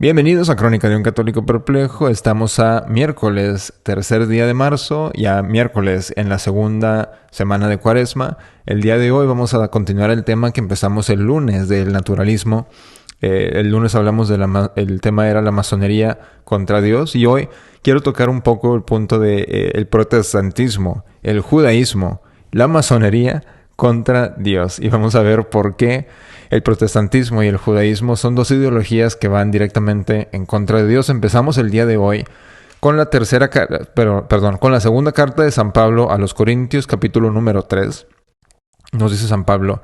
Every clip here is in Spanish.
Bienvenidos a Crónica de un Católico Perplejo. Estamos a miércoles, tercer día de marzo, ya miércoles en la segunda semana de Cuaresma. El día de hoy vamos a continuar el tema que empezamos el lunes del naturalismo. El lunes hablamos el tema era la masonería contra Dios, y hoy quiero tocar un poco el punto de el protestantismo, el judaísmo, la masonería contra Dios, y vamos a ver por qué el protestantismo y el judaísmo son dos ideologías que van directamente en contra de Dios. Empezamos el día de hoy con la con la segunda carta de San Pablo a los Corintios, capítulo número 3. Nos dice San Pablo: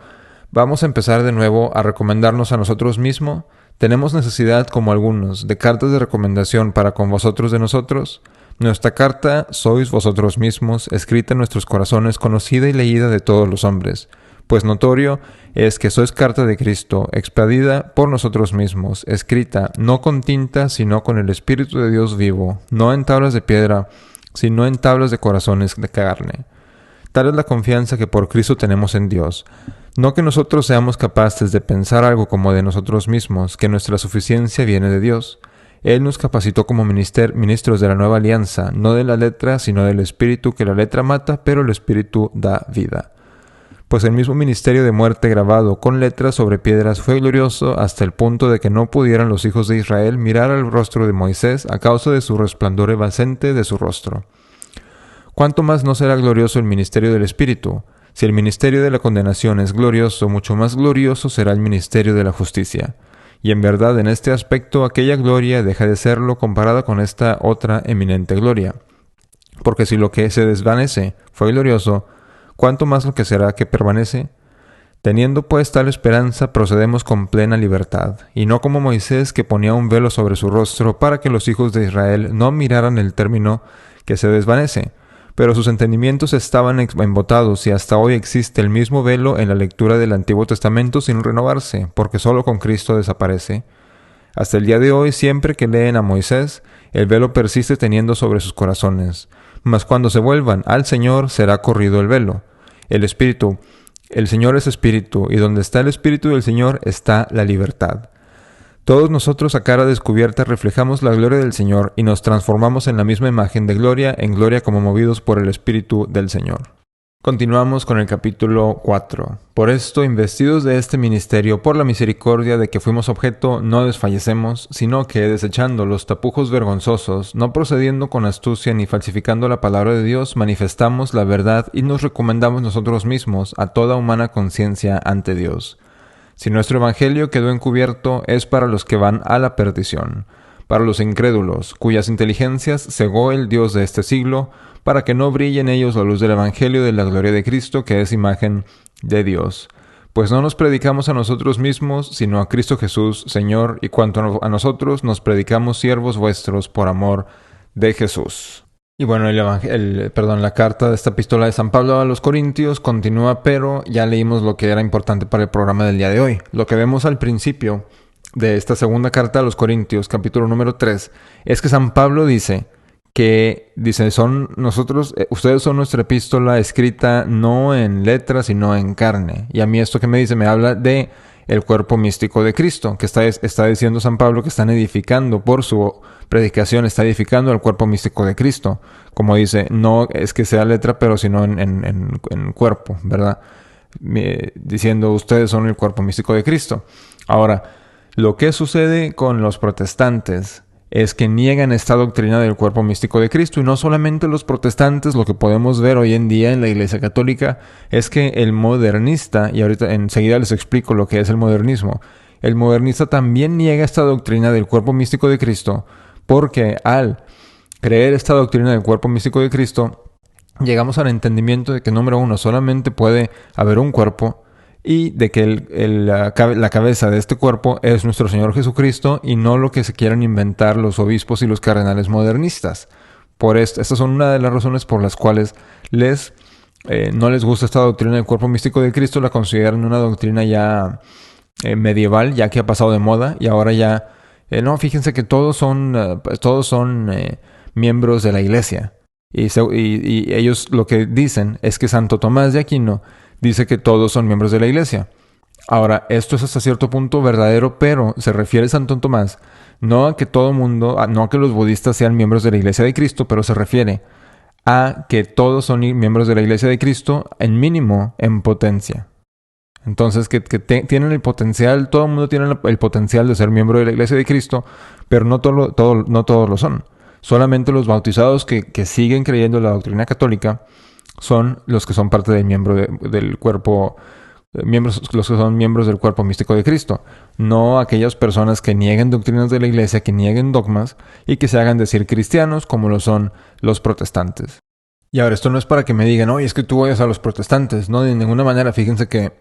vamos a empezar de nuevo a recomendarnos a nosotros mismos. ¿Tenemos necesidad, como algunos, de cartas de recomendación para con vosotros de nosotros? Nuestra carta sois vosotros mismos, escrita en nuestros corazones, conocida y leída de todos los hombres. Pues notorio es que sois carta de Cristo, expedida por nosotros mismos, escrita no con tinta, sino con el Espíritu de Dios vivo, no en tablas de piedra, sino en tablas de corazones de carne. Tal es la confianza que por Cristo tenemos en Dios. No que nosotros seamos capaces de pensar algo como de nosotros mismos, que nuestra suficiencia viene de Dios. Él nos capacitó como ministros de la nueva alianza, no de la letra, sino del Espíritu, que la letra mata, pero el Espíritu da vida. Pues el mismo ministerio de muerte grabado con letras sobre piedras fue glorioso hasta el punto de que no pudieran los hijos de Israel mirar al rostro de Moisés a causa de su resplandor evanescente de su rostro. ¿Cuánto más no será glorioso el ministerio del Espíritu? Si el ministerio de la condenación es glorioso, mucho más glorioso será el ministerio de la justicia. Y en verdad, en este aspecto, aquella gloria deja de serlo comparada con esta otra eminente gloria. Porque si lo que se desvanece fue glorioso, ¿cuánto más lo que será que permanece? Teniendo pues tal esperanza, procedemos con plena libertad, y no como Moisés, que ponía un velo sobre su rostro para que los hijos de Israel no miraran el término que se desvanece. Pero sus entendimientos estaban embotados, y hasta hoy existe el mismo velo en la lectura del Antiguo Testamento sin renovarse, porque solo con Cristo desaparece. Hasta el día de hoy, siempre que leen a Moisés, el velo persiste teniendo sobre sus corazones. Mas cuando se vuelvan al Señor, será corrido el velo. El Señor es Espíritu, y donde está el Espíritu del Señor está la libertad. Todos nosotros a cara descubierta reflejamos la gloria del Señor y nos transformamos en la misma imagen de gloria en gloria como movidos por el Espíritu del Señor. Continuamos con el capítulo 4. Por esto, investidos de este ministerio, por la misericordia de que fuimos objeto, no desfallecemos, sino que, desechando los tapujos vergonzosos, no procediendo con astucia ni falsificando la palabra de Dios, manifestamos la verdad y nos recomendamos nosotros mismos a toda humana conciencia ante Dios. Si nuestro evangelio quedó encubierto, es para los que van a la perdición, para los incrédulos, cuyas inteligencias cegó el Dios de este siglo, para que no brille en ellos la luz del evangelio de la gloria de Cristo, que es imagen de Dios. Pues no nos predicamos a nosotros mismos, sino a Cristo Jesús, Señor, y cuanto a nosotros nos predicamos siervos vuestros por amor de Jesús. Y bueno, la carta de esta epístola de San Pablo a los Corintios continúa, pero ya leímos lo que era importante para el programa del día de hoy. Lo que vemos al principio de esta segunda carta a los Corintios, capítulo número 3, es que San Pablo dice, ustedes son nuestra epístola escrita no en letras, sino en carne. Y a mí esto que me dice, me habla de el cuerpo místico de Cristo, que está diciendo San Pablo que están edificando por su predicación, está edificando el cuerpo místico de Cristo. Como dice, no es que sea letra, pero sino en cuerpo, ¿verdad? Diciendo, ustedes son el cuerpo místico de Cristo. Ahora, lo que sucede con los protestantes es que niegan esta doctrina del cuerpo místico de Cristo. Y no solamente los protestantes, lo que podemos ver hoy en día en la Iglesia Católica es que el modernista, y ahorita enseguida les explico lo que es el modernismo, el modernista también niega esta doctrina del cuerpo místico de Cristo, porque al creer esta doctrina del cuerpo místico de Cristo, llegamos al entendimiento de que, número uno, solamente puede haber un cuerpo, y de que la cabeza de este cuerpo es nuestro Señor Jesucristo y no lo que se quieran inventar los obispos y los cardenales modernistas. Por esto, estas son una de las razones por las cuales no les gusta esta doctrina del cuerpo místico de Cristo. La consideran una doctrina ya medieval, ya que ha pasado de moda, y ahora ya fíjense que todos son miembros de la Iglesia. Y ellos lo que dicen es que Santo Tomás de Aquino dice que todos son miembros de la Iglesia. Ahora, esto es hasta cierto punto verdadero, pero se refiere Santo Tomás No a que todo mundo, no a que los budistas sean miembros de la Iglesia de Cristo, pero se refiere a que todos son miembros de la Iglesia de Cristo, en mínimo, en potencia. Entonces, tienen el potencial, todo el mundo tiene el potencial de ser miembro de la Iglesia de Cristo, pero no todos lo son. Solamente los bautizados que siguen creyendo en la doctrina católica son los que son parte del miembro del cuerpo, los que son miembros del cuerpo místico de Cristo. No aquellas personas que nieguen doctrinas de la Iglesia, que nieguen dogmas y que se hagan decir cristianos como lo son los protestantes. Y ahora, esto no es para que me digan, oye, es que tú odias a los protestantes. No, de ninguna manera. Fíjense que,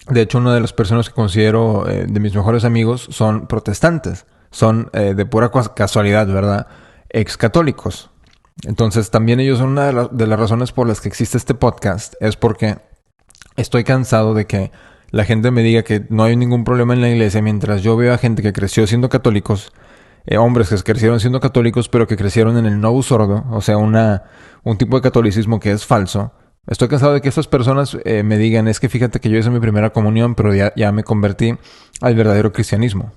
de hecho, una de las personas que considero de mis mejores amigos son protestantes. Son de pura casualidad, ¿verdad? Excatólicos. Entonces, también ellos son una de las razones por las que existe este podcast. Es porque estoy cansado de que la gente me diga que no hay ningún problema en la iglesia, mientras yo veo a gente que creció siendo católicos, hombres que crecieron siendo católicos, pero que crecieron en el novus ordo, o sea, un tipo de catolicismo que es falso. Estoy cansado de que estas personas me digan, es que fíjate que yo hice mi primera comunión, pero ya me convertí al verdadero cristianismo.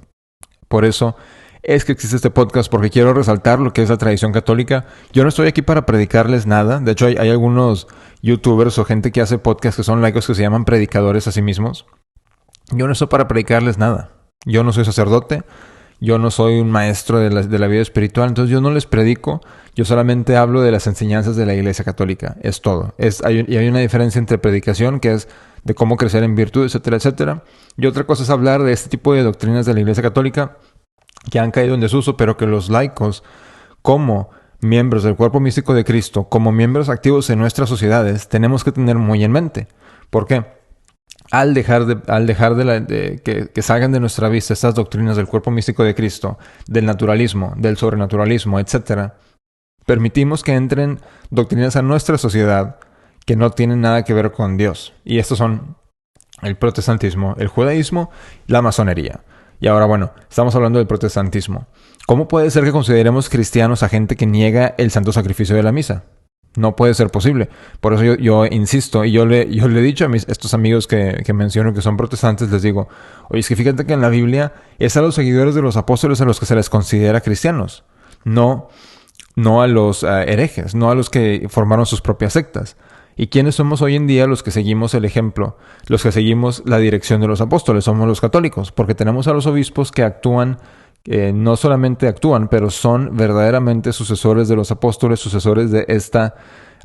Por eso es que existe este podcast, porque quiero resaltar lo que es la tradición católica. Yo no estoy aquí para predicarles nada. De hecho, hay algunos youtubers o gente que hace podcast que son laicos que se llaman predicadores a sí mismos. Yo no estoy para predicarles nada. Yo no soy sacerdote. Yo no soy un maestro de la vida espiritual. Entonces yo no les predico. Yo solamente hablo de las enseñanzas de la Iglesia Católica. Es todo. Hay una diferencia entre predicación, que es de cómo crecer en virtud, etcétera, etcétera. Y otra cosa es hablar de este tipo de doctrinas de la Iglesia Católica que han caído en desuso, pero que los laicos, como miembros del cuerpo místico de Cristo, como miembros activos en nuestras sociedades, tenemos que tener muy en mente. ¿Por qué? Al dejar que salgan de nuestra vista estas doctrinas del cuerpo místico de Cristo, del naturalismo, del sobrenaturalismo, etc., permitimos que entren doctrinas a nuestra sociedad que no tienen nada que ver con Dios. Y estos son el protestantismo, el judaísmo, la masonería. Y ahora, bueno, estamos hablando del protestantismo. ¿Cómo puede ser que consideremos cristianos a gente que niega el santo sacrificio de la misa? No puede ser posible. Por eso yo insisto, y yo le he dicho a estos amigos que menciono que son protestantes, les digo, oye, es que fíjate que en la Biblia es a los seguidores de los apóstoles a los que se les considera cristianos. No a los herejes, no a los que formaron sus propias sectas. ¿Y quiénes somos hoy en día los que seguimos el ejemplo? Los que seguimos la dirección de los apóstoles, somos los católicos, porque tenemos a los obispos que actúan, no solamente actúan, pero son verdaderamente sucesores de los apóstoles, sucesores de esta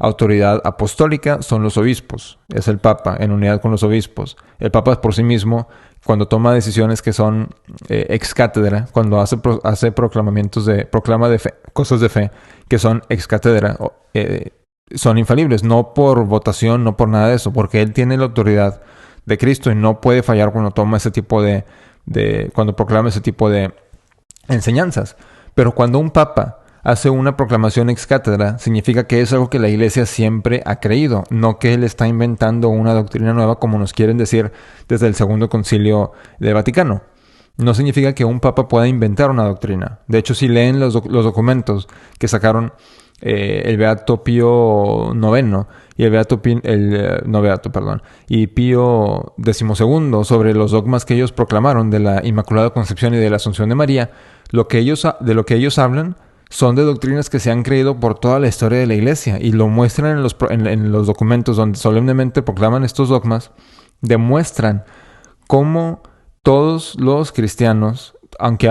autoridad apostólica, son los obispos. Es el Papa en unidad con los obispos. El Papa por sí mismo, cuando toma decisiones que son ex cátedra, cuando hace proclama de fe, cosas de fe que son ex cátedra, son infalibles, no por votación, no por nada de eso, porque él tiene la autoridad de Cristo y no puede fallar cuando toma ese tipo cuando proclama ese tipo de enseñanzas. Pero cuando un papa hace una proclamación ex cátedra, significa que es algo que la Iglesia siempre ha creído, no que él está inventando una doctrina nueva como nos quieren decir desde el Segundo Concilio del Vaticano. No significa que un papa pueda inventar una doctrina. De hecho, si leen los documentos que sacaron el Beato Pío IX y Pío XII sobre los dogmas que ellos proclamaron de la Inmaculada Concepción y de la Asunción de María, de lo que ellos hablan son de doctrinas que se han creído por toda la historia de la Iglesia, y lo muestran en los documentos donde solemnemente proclaman estos dogmas. Demuestran cómo todos los cristianos, aunque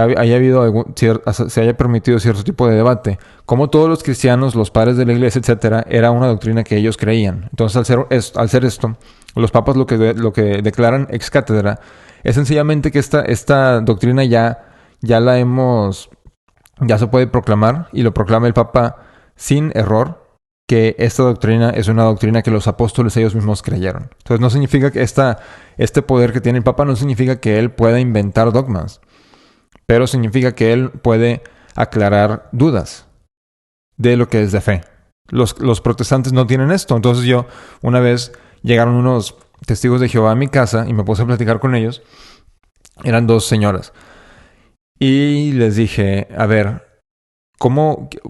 se haya permitido cierto tipo de debate, como todos los cristianos, los padres de la Iglesia, etcétera, era una doctrina que ellos creían. Entonces, al ser esto, los papas lo que declaran ex cátedra es sencillamente que esta doctrina ya se puede proclamar, y lo proclama el Papa sin error, que esta doctrina es una doctrina que los apóstoles ellos mismos creyeron. Entonces, no significa que este poder que tiene el Papa no significa que él pueda inventar dogmas, pero significa que él puede aclarar dudas de lo que es de fe. Los protestantes no tienen esto. Entonces una vez llegaron unos testigos de Jehová a mi casa y me puse a platicar con ellos. Eran dos señoras. Y les dije, a ver,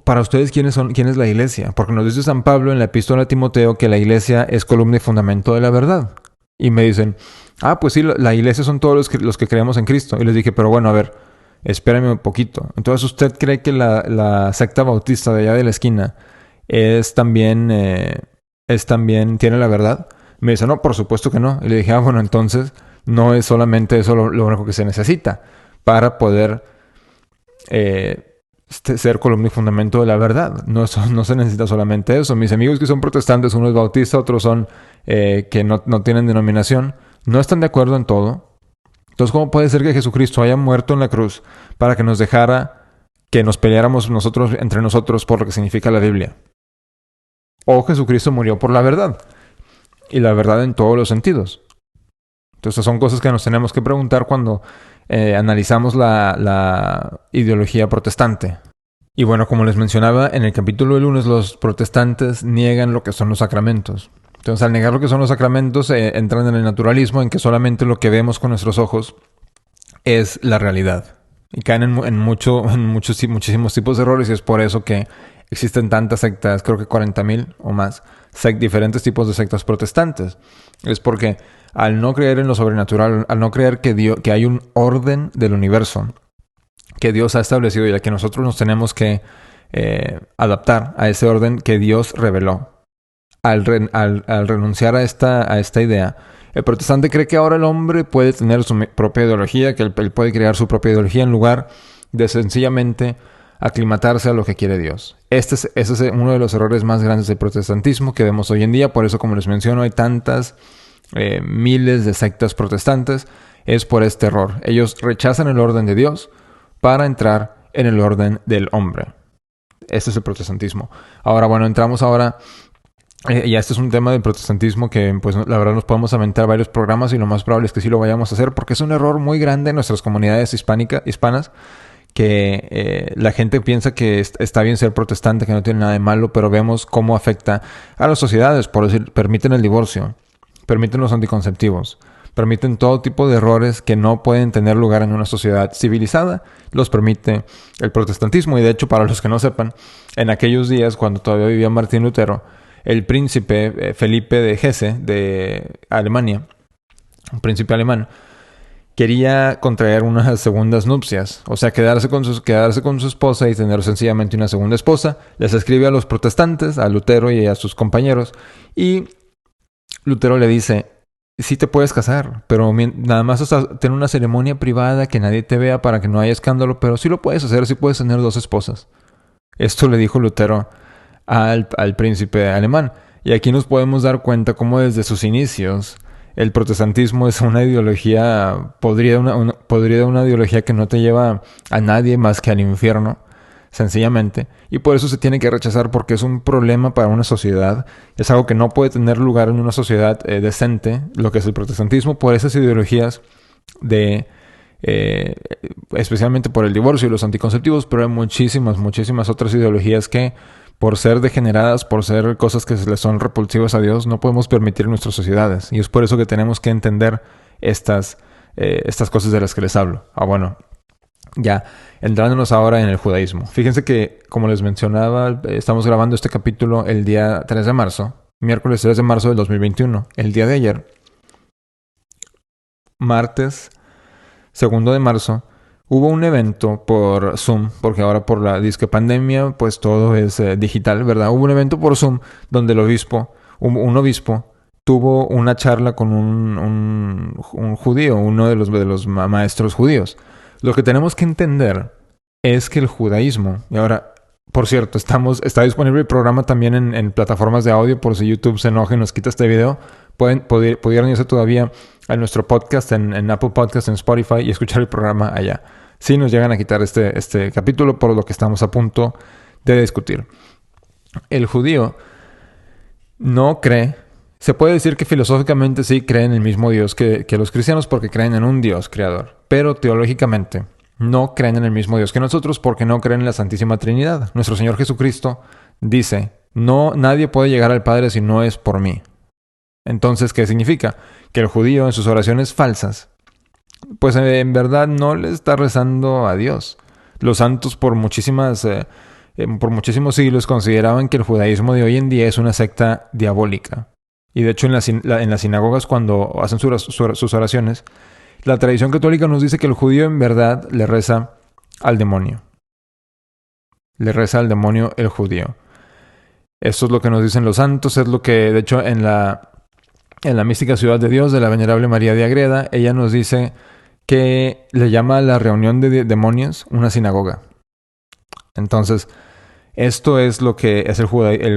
para ustedes quién es la iglesia? Porque nos dice San Pablo en la epístola a Timoteo que la iglesia es columna y fundamento de la verdad. Y me dicen, pues sí, la iglesia son todos los que creemos en Cristo. Y les dije, pero bueno, a ver, espérame un poquito. Entonces, ¿usted cree que la secta bautista de allá de la esquina tiene la verdad? Me dice, no, por supuesto que no. Y le dije, bueno, entonces no es solamente eso lo único que se necesita para poder ser columna y fundamento de la verdad. No se necesita solamente eso. Mis amigos que son protestantes, uno es bautista, otros son que no tienen denominación, no están de acuerdo en todo. Entonces, ¿cómo puede ser que Jesucristo haya muerto en la cruz para que nos dejara que nos peleáramos entre nosotros por lo que significa la Biblia? O Jesucristo murió por la verdad. Y la verdad en todos los sentidos. Entonces son cosas que nos tenemos que preguntar cuando analizamos la ideología protestante. Y bueno, como les mencionaba, en el capítulo de lunes los protestantes niegan lo que son los sacramentos. Entonces, al negar lo que son los sacramentos, entran en el naturalismo, en que solamente lo que vemos con nuestros ojos es la realidad. Y caen en muchísimos tipos de errores, y es por eso que existen tantas sectas, creo que 40,000 o más, diferentes tipos de sectas protestantes. Es porque al no creer en lo sobrenatural, al no creer que hay un orden del universo que Dios ha establecido y al que nosotros nos tenemos que adaptar a ese orden que Dios reveló. Al renunciar a esta idea, el protestante cree que ahora el hombre puede tener su propia ideología, que él puede crear su propia ideología en lugar de sencillamente aclimatarse a lo que quiere Dios. Ese es uno de los errores más grandes del protestantismo que vemos hoy en día. Por eso, como les menciono, hay tantas miles de sectas protestantes. Es por este error. Ellos rechazan el orden de Dios para entrar en el orden del hombre. Este es el protestantismo. Ahora, bueno, entramos ahora... ya este es un tema del protestantismo que, pues, la verdad nos podemos aventar varios programas y lo más probable es que sí lo vayamos a hacer porque es un error muy grande en nuestras comunidades hispanas que la gente piensa que está bien ser protestante, que no tiene nada de malo, pero vemos cómo afecta a las sociedades. Por decir, permiten el divorcio, permiten los anticonceptivos, permiten todo tipo de errores que no pueden tener lugar en una sociedad civilizada. Los permite el protestantismo. Y de hecho, para los que no sepan, en aquellos días cuando todavía vivía Martín Lutero, el príncipe Felipe de Hesse, de Alemania, un príncipe alemán, quería contraer unas segundas nupcias. O sea, quedarse con su esposa y tener sencillamente una segunda esposa. Les escribe a los protestantes, a Lutero y a sus compañeros. Y Lutero le dice, sí te puedes casar, pero nada más ten una ceremonia privada que nadie te vea para que no haya escándalo. Pero sí lo puedes hacer, sí puedes tener 2 esposas. Esto le dijo Lutero al príncipe alemán. Y aquí nos podemos dar cuenta cómo desde sus inicios el protestantismo es una ideología podrida, una ideología que no te lleva a nadie más que al infierno, sencillamente. Y por eso se tiene que rechazar, porque es un problema para una sociedad. Es algo que no puede tener lugar en una sociedad decente, lo que es el protestantismo, por esas ideologías especialmente por el divorcio y los anticonceptivos, pero hay muchísimas otras ideologías que, por ser degeneradas, por ser cosas que les son repulsivas a Dios, no podemos permitir en nuestras sociedades. Y es por eso que tenemos que entender estas cosas de las que les hablo. Bueno, ya entrándonos ahora en el judaísmo. Fíjense que, como les mencionaba, estamos grabando este capítulo el día 3 de marzo, miércoles 3 de marzo del 2021. El día de ayer, martes 2 de marzo, hubo un evento por Zoom, porque ahora por la disque pandemia, pues todo es digital, ¿verdad? Hubo un evento por Zoom donde un obispo, tuvo una charla con un judío, uno de los maestros judíos. Lo que tenemos que entender es que el judaísmo, y ahora, por cierto, está disponible el programa también en plataformas de audio, por si YouTube se enoja y nos quita este video. Pudieran irse todavía a nuestro podcast en Apple Podcast, en Spotify, y escuchar el programa allá. Si nos llegan a quitar este capítulo, por lo que estamos a punto de discutir. El judío no cree, se puede decir que filosóficamente sí cree en el mismo Dios que los cristianos, porque creen en un Dios creador, pero teológicamente no creen en el mismo Dios que nosotros, porque no creen en la Santísima Trinidad. Nuestro Señor Jesucristo dice, nadie puede llegar al Padre si no es por mí. Entonces, ¿qué significa? Que el judío en sus oraciones falsas, pues en verdad no le está rezando a Dios. Los santos por muchísimos siglos consideraban que el judaísmo de hoy en día es una secta diabólica. Y de hecho en las sinagogas, cuando hacen sus oraciones, la tradición católica nos dice que el judío en verdad le reza al demonio. Le reza al demonio el judío. Esto es lo que nos dicen los santos, es lo que, de hecho, en la mística ciudad de Dios de la venerable María de Agreda, ella nos dice que le llama a la reunión de demonios una sinagoga. Entonces, esto es lo que es el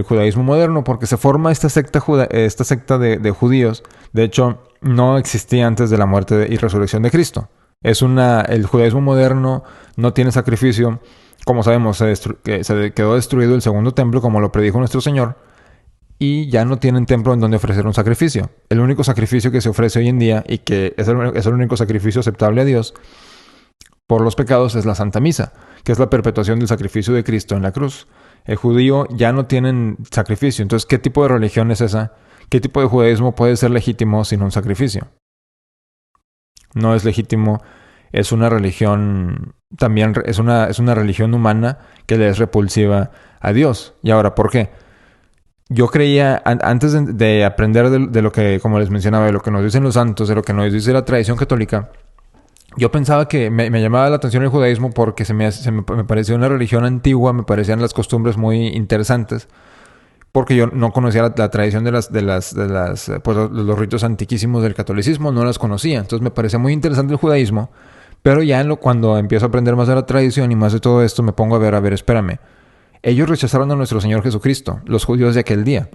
judaísmo moderno, porque se forma esta secta de judíos. De hecho, no existía antes de la muerte y resurrección de Cristo. El judaísmo moderno no tiene sacrificio. Como sabemos, se quedó destruido el segundo templo, como lo predijo nuestro Señor, y ya no tienen templo en donde ofrecer un sacrificio. El único sacrificio que se ofrece hoy en día, y que es el único sacrificio aceptable a Dios por los pecados, es la Santa Misa, que es la perpetuación del sacrificio de Cristo en la cruz. El judío ya no tienen sacrificio. Entonces, ¿qué tipo de religión es esa? ¿Qué tipo de judaísmo puede ser legítimo sin un sacrificio? No es legítimo. Es una religión, también es una religión humana que le es repulsiva a Dios. Y ahora, ¿por qué? Yo creía, antes de aprender de lo que, como les mencionaba, de lo que nos dicen los santos, de lo que nos dice la tradición católica, yo pensaba que me llamaba la atención el judaísmo porque me parecía una religión antigua, me parecían las costumbres muy interesantes, porque yo no conocía la tradición de los ritos antiquísimos del catolicismo, no las conocía. Entonces me parecía muy interesante el judaísmo, pero ya cuando empiezo a aprender más de la tradición y más de todo esto, me pongo a ver, espérame. Ellos rechazaron a nuestro Señor Jesucristo, los judíos de aquel día.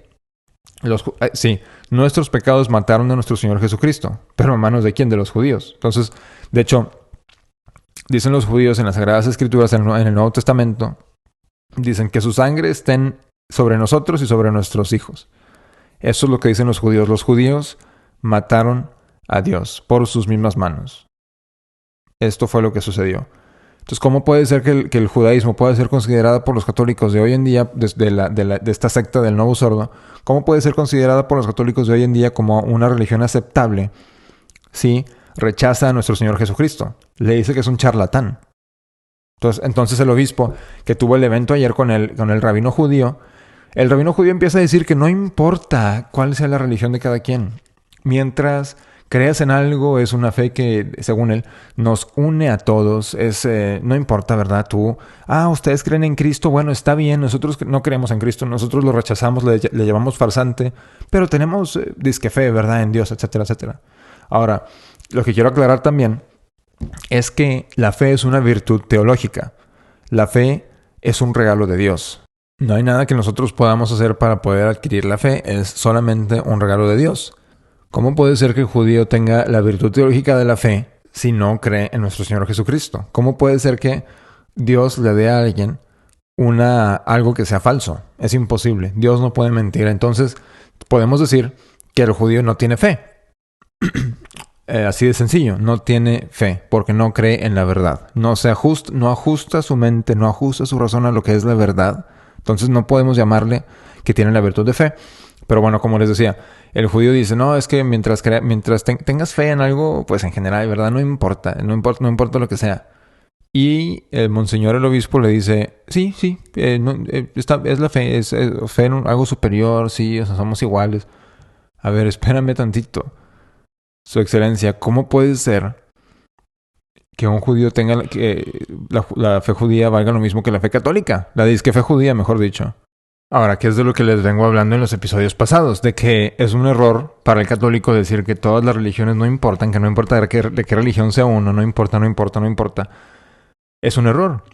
Sí, nuestros pecados mataron a nuestro Señor Jesucristo, pero ¿a manos de quién? De los judíos. Entonces, de hecho, dicen los judíos en las Sagradas Escrituras, en el Nuevo Testamento, dicen que su sangre estén sobre nosotros y sobre nuestros hijos. Eso es lo que dicen los judíos. Los judíos mataron a Dios por sus mismas manos. Esto fue lo que sucedió. Entonces, ¿cómo puede ser que el judaísmo pueda ser considerada por los católicos de hoy en día, de esta secta del Novus Ordo, cómo puede ser considerada por los católicos de hoy en día como una religión aceptable si rechaza a nuestro Señor Jesucristo? Le dice que es un charlatán. Entonces el obispo que tuvo el evento ayer con el rabino judío, el rabino judío empieza a decir que no importa cuál sea la religión de cada quien, mientras creas en algo, es una fe que, según él, nos une a todos. No importa, ¿verdad? Ustedes creen en Cristo, bueno, está bien, nosotros no creemos en Cristo, nosotros lo rechazamos, le llamamos farsante, pero tenemos disque fe, ¿verdad? En Dios, etcétera, etcétera. Ahora, lo que quiero aclarar también es que la fe es una virtud teológica. La fe es un regalo de Dios. No hay nada que nosotros podamos hacer para poder adquirir la fe, es solamente un regalo de Dios. ¿Cómo puede ser que el judío tenga la virtud teológica de la fe si no cree en nuestro Señor Jesucristo? ¿Cómo puede ser que Dios le dé a alguien algo que sea falso? Es imposible. Dios no puede mentir. Entonces, podemos decir que el judío no tiene fe. Así de sencillo. No tiene fe porque no cree en la verdad. No ajusta su mente, no ajusta su razón a lo que es la verdad. Entonces, no podemos llamarle que tiene la virtud de fe. Pero bueno, como les decía, el judío dice, no, es que mientras tengas fe en algo, pues en general, ¿verdad? No importa lo que sea. Y el monseñor, el obispo, le dice, sí, es la fe, es fe en algo superior, sí, o sea, somos iguales. A ver, espérame tantito. Su excelencia, ¿cómo puede ser que un judío tenga que la fe judía valga lo mismo que la fe católica? La disque fe judía, mejor dicho. Ahora, ¿qué es de lo que les vengo hablando en los episodios pasados? De que es un error para el católico decir que todas las religiones no importan, que no importa de qué religión sea uno, no importa. Es un error.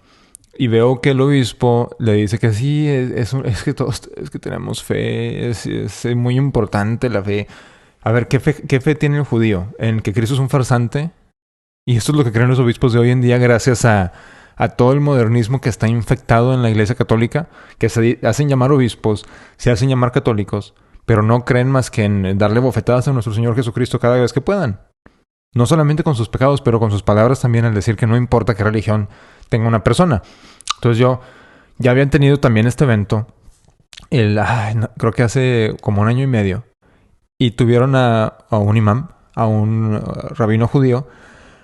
Y veo que el obispo le dice que sí, es que todos es que tenemos fe, es muy importante la fe. A ver, ¿qué fe tiene el judío? ¿En que Cristo es un farsante? Y esto es lo que creen los obispos de hoy en día gracias a todo el modernismo que está infectado en la Iglesia Católica, que se hacen llamar obispos, se hacen llamar católicos, pero no creen más que en darle bofetadas a nuestro Señor Jesucristo cada vez que puedan. No solamente con sus pecados, pero con sus palabras también, al decir que no importa qué religión tenga una persona. Entonces ya habían tenido también este evento, creo que hace como 1 año y medio, y tuvieron a un imam, a un rabino judío,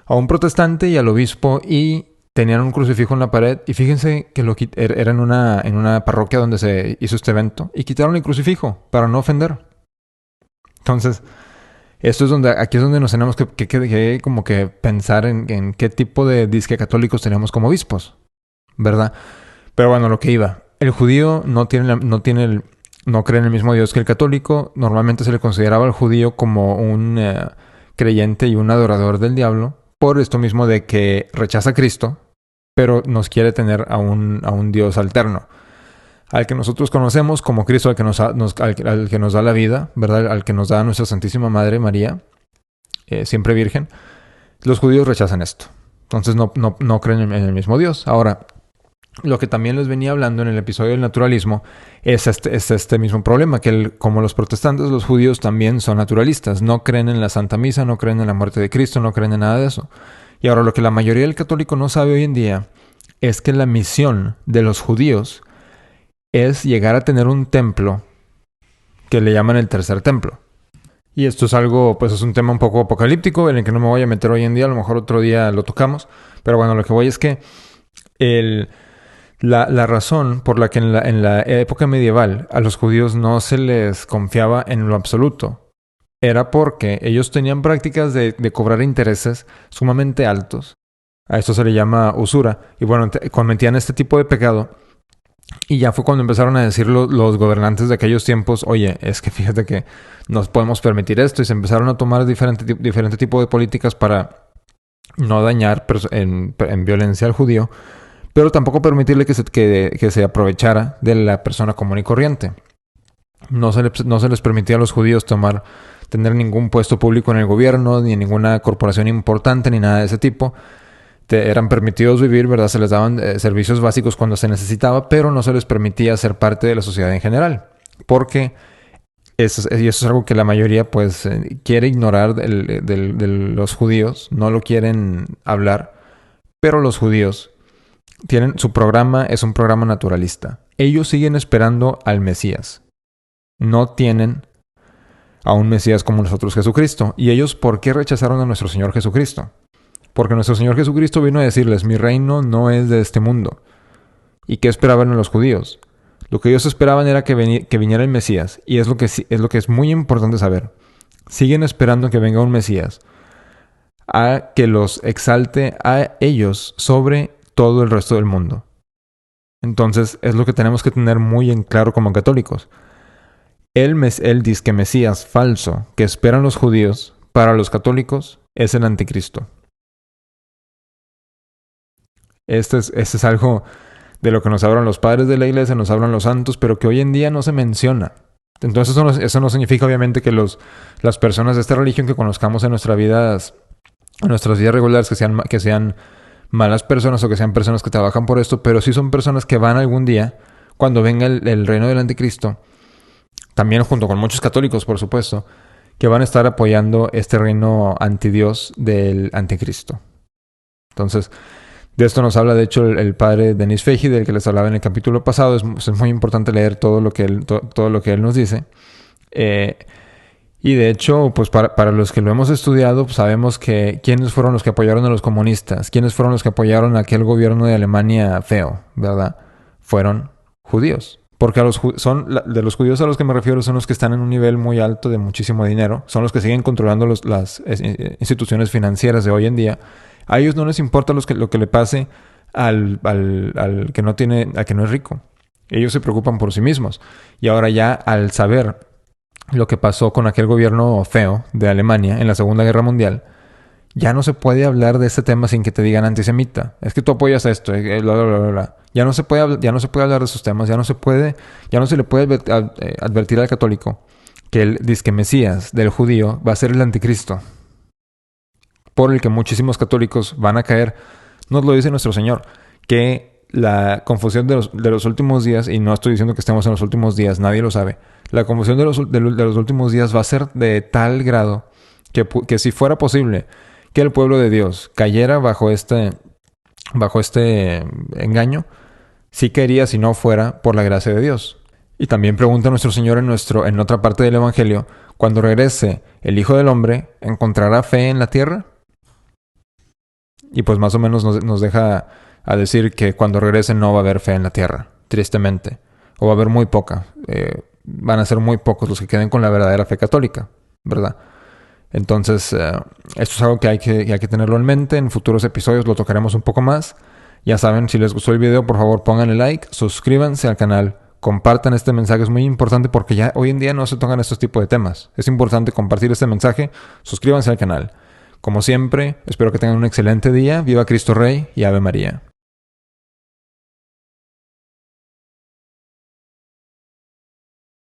a un protestante y al obispo, y tenían un crucifijo en la pared, y fíjense que era en una parroquia donde se hizo este evento, y quitaron el crucifijo para no ofender. Entonces, Aquí es donde nos tenemos que como que pensar en qué tipo de disque católicos tenemos como obispos, ¿verdad? Pero bueno, lo que iba. El judío no cree en el mismo Dios que el católico. Normalmente se le consideraba al judío como un creyente y un adorador del diablo, por esto mismo de que rechaza a Cristo, pero nos quiere tener a un Dios alterno, al que nosotros conocemos como Cristo, al que nos da la vida, ¿verdad? Al que nos da a nuestra Santísima Madre María, siempre virgen. Los judíos rechazan esto. Entonces no creen en el mismo Dios. Ahora, lo que también les venía hablando en el episodio del naturalismo es este mismo problema, que como los protestantes, los judíos también son naturalistas. No creen en la Santa Misa, no creen en la muerte de Cristo, no creen en nada de eso. Y ahora lo que la mayoría del católico no sabe hoy en día es que la misión de los judíos es llegar a tener un templo que le llaman el tercer templo. Y esto es algo, pues es un tema un poco apocalíptico en el que no me voy a meter hoy en día, a lo mejor otro día lo tocamos. Pero bueno, lo que voy es que la razón por la que en la época medieval a los judíos no se les confiaba en lo absoluto era porque ellos tenían prácticas de cobrar intereses sumamente altos. A esto se le llama usura. Y bueno, cometían este tipo de pecado. Y ya fue cuando empezaron a decir los gobernantes de aquellos tiempos, oye, es que fíjate que nos podemos permitir esto. Y se empezaron a tomar diferente tipo de políticas para no dañar en violencia al judío, pero tampoco permitirle que se aprovechara de la persona común y corriente. No se les permitía a los judíos tener ningún puesto público en el gobierno, ni en ninguna corporación importante, ni nada de ese tipo. Eran permitidos vivir, ¿verdad? Se les daban servicios básicos cuando se necesitaba, pero no se les permitía ser parte de la sociedad en general. Porque y eso es algo que la mayoría pues quiere ignorar de los judíos, no lo quieren hablar, pero los judíos su programa es un programa naturalista. Ellos siguen esperando al Mesías. No tienen a un Mesías como nosotros, Jesucristo. ¿Y ellos por qué rechazaron a nuestro Señor Jesucristo? Porque nuestro Señor Jesucristo vino a decirles, mi reino no es de este mundo. ¿Y qué esperaban los judíos? Lo que ellos esperaban era que viniera el Mesías. Y es lo que es muy importante saber. Siguen esperando que venga un Mesías a que los exalte a ellos sobre todo el resto del mundo. Entonces es lo que tenemos que tener muy en claro como católicos. El disque Mesías falso que esperan los judíos para los católicos es el anticristo. Este es algo de lo que nos hablan los padres de la iglesia, nos hablan los santos, pero que hoy en día no se menciona. Entonces eso no significa obviamente que las personas de esta religión que conozcamos en nuestras vidas regulares que sean malas personas o que sean personas que trabajan por esto, pero sí son personas que van algún día, cuando venga el reino del anticristo, también junto con muchos católicos, por supuesto, que van a estar apoyando este reino antidios del anticristo. Entonces, de esto nos habla, de hecho, el padre Denis Feghi, del que les hablaba en el capítulo pasado. Es muy importante leer todo lo que él nos dice. Y de hecho, pues para los que lo hemos estudiado, pues sabemos que quiénes fueron los que apoyaron a los comunistas, quiénes fueron los que apoyaron a aquel gobierno de Alemania feo, ¿verdad? Fueron judíos. Porque de los judíos a los que me refiero son los que están en un nivel muy alto de muchísimo dinero, son los que siguen controlando las instituciones financieras de hoy en día. A ellos no les importa lo que le pase al que no es rico. Ellos se preocupan por sí mismos. Y ahora ya al saber lo que pasó con aquel gobierno feo de Alemania en la Segunda Guerra Mundial, ya no se puede hablar de este tema sin que te digan antisemita. Es que tú apoyas esto, bla, bla, bla, bla. Ya no se puede hablar de esos temas, ya no se le puede advertir al católico que el disque Mesías del judío va a ser el anticristo, por el que muchísimos católicos van a caer. Nos lo dice nuestro Señor, que la confusión de los últimos días, y no estoy diciendo que estemos en los últimos días, nadie lo sabe, la confusión de los últimos días va a ser de tal grado que si fuera posible que el pueblo de Dios cayera bajo este engaño, sí caería si no fuera por la gracia de Dios. Y también pregunta nuestro Señor en otra parte del Evangelio, cuando regrese el Hijo del Hombre, ¿encontrará fe en la tierra? Y pues más o menos nos deja a decir que cuando regrese no va a haber fe en la tierra, tristemente. O va a haber muy poca. Van a ser muy pocos los que queden con la verdadera fe católica, ¿verdad? Entonces, esto es algo que hay que tenerlo en mente. En futuros episodios lo tocaremos un poco más. Ya saben, si les gustó el video, por favor pónganle like, suscríbanse al canal, compartan este mensaje. Es muy importante porque ya hoy en día no se tocan estos tipos de temas. Es importante compartir este mensaje. Suscríbanse al canal. Como siempre, espero que tengan un excelente día. Viva Cristo Rey y Ave María.